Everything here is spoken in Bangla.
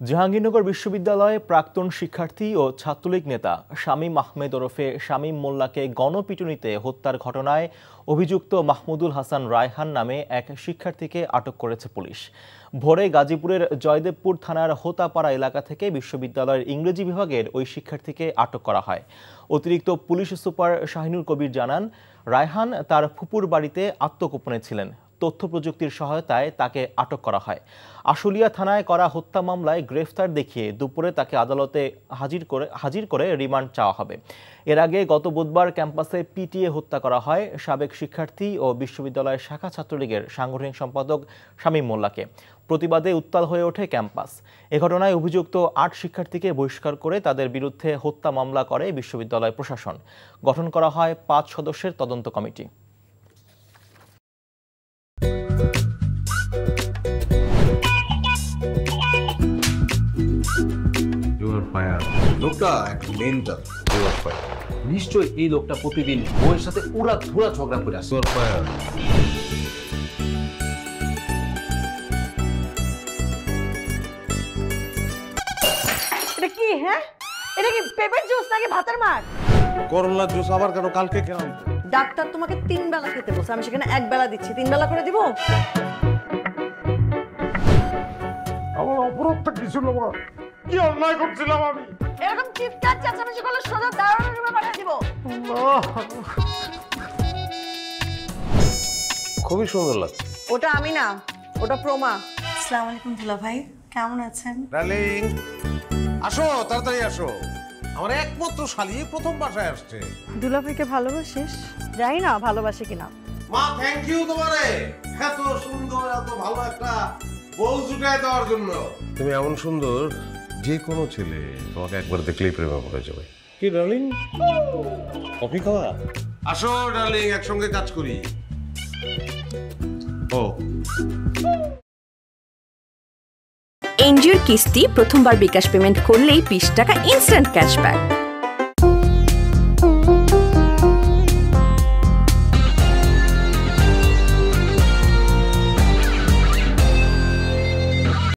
জাহাঙ্গীরনগর বিশ্ববিদ্যালয়ে প্রাক্তন শিক্ষার্থী ও ছাত্রলীগ নেতা শামীম আহমেদ ওরফে শামীম মোল্লাকে গণপিটুনিতে হত্যার ঘটনায় অভিযুক্ত মাহমুদুল হাসান রায়হান নামে এক শিক্ষার্থীকে আটক করেছে পুলিশ। ভোরে গাজীপুরের জয়দেবপুর থানার হোতাপাড়া এলাকা থেকে বিশ্ববিদ্যালয়ের ইংরেজি বিভাগের ওই শিক্ষার্থীকে আটক করা হয়। অতিরিক্ত পুলিশ সুপার শাহিনুর কবির জানান, রায়হান তার ফুপুর বাড়িতে আত্মগোপনে ছিলেন। তথ্য প্রযুক্তির সহায়তায় তাকে আটক করা হয়। আশুলিয়া থানায় করা হত্যা মামলায় গ্রেফতার দেখিয়ে দুপুরে তাকে আদালতে হাজির করে রিমান্ড চাওয়া হবে। এর আগে গত বুধবার ক্যাম্পাসে পিটিয়ে হত্যা করা হয় সাবেক শিক্ষার্থী ও বিশ্ববিদ্যালয়ের শাখা ছাত্রলীগের সাংগঠনিক সম্পাদক শামীম মোল্লাকে। প্রতিবাদে উত্তাল হয়ে ওঠে ক্যাম্পাস। এ ঘটনায় অভিযুক্ত ৮ শিক্ষার্থীকে বহিষ্কার করে তাদের বিরুদ্ধে হত্যা মামলা করে বিশ্ববিদ্যালয় প্রশাসন। গঠন করা হয় ৫ সদস্যের তদন্ত কমিটি। লোকটা একটা মেন্টাল। নিশ্চয়ই এই লোকটা প্রতিদিন বউয়ের সাথে ওরা ধরা ঝগড়া করে আসে। এটা কি? হ্যাঁ, এটা কি পেঁপের জুস নাকি ভাতের মার? করলা জুস আবার কেন? কালকে কেন? ডাক্তার তোমাকে 3 বেলা খেতে বলছে, আমি সেখানে 1 বেলা দিচ্ছি। 3 বেলা করে দিব? আমার অপরাধটা কি ছিল? কি অন্যায় করছিলাম আমি? এরকম চিৎকার চেঁচামেচি করলে সোজা দারোয়ানের রুমে পাঠিয়ে দিব। খুবই সুন্দর লাগছে। ওটা আমি না, ওটা প্রমা। আসসালামু আলাইকুম দুলা ভাই, কেমন আছেন? ডার্লিং, আসো, তাড়াতাড়ি আসো। আমার একমাত্র শালি প্রথম বাসায় আসছে। দুলা ভাইকে ভালোবাসিস? জানি না ভালোবাসে কিনা। মা, থ্যাংক ইউ তোমারে এত সুন্দর, এত ভালো একটা বউ জুটায় দেওয়ার জন্য। তুমি এমন সুন্দর, যে কোনো ছেলে তোমাকে একবার দেখলেই প্রেমে পড়ে যাবে। কি ডার্লিং, কফি খাওয়া? আসো ডার্লিং, একসঙ্গে কাজ করি। ও এনজিওর কিস্তি প্রথমবার বিকাশ পেমেন্ট করলেই 20 টাকা ইনস্ট্যান্ট ক্যাশব্যাক।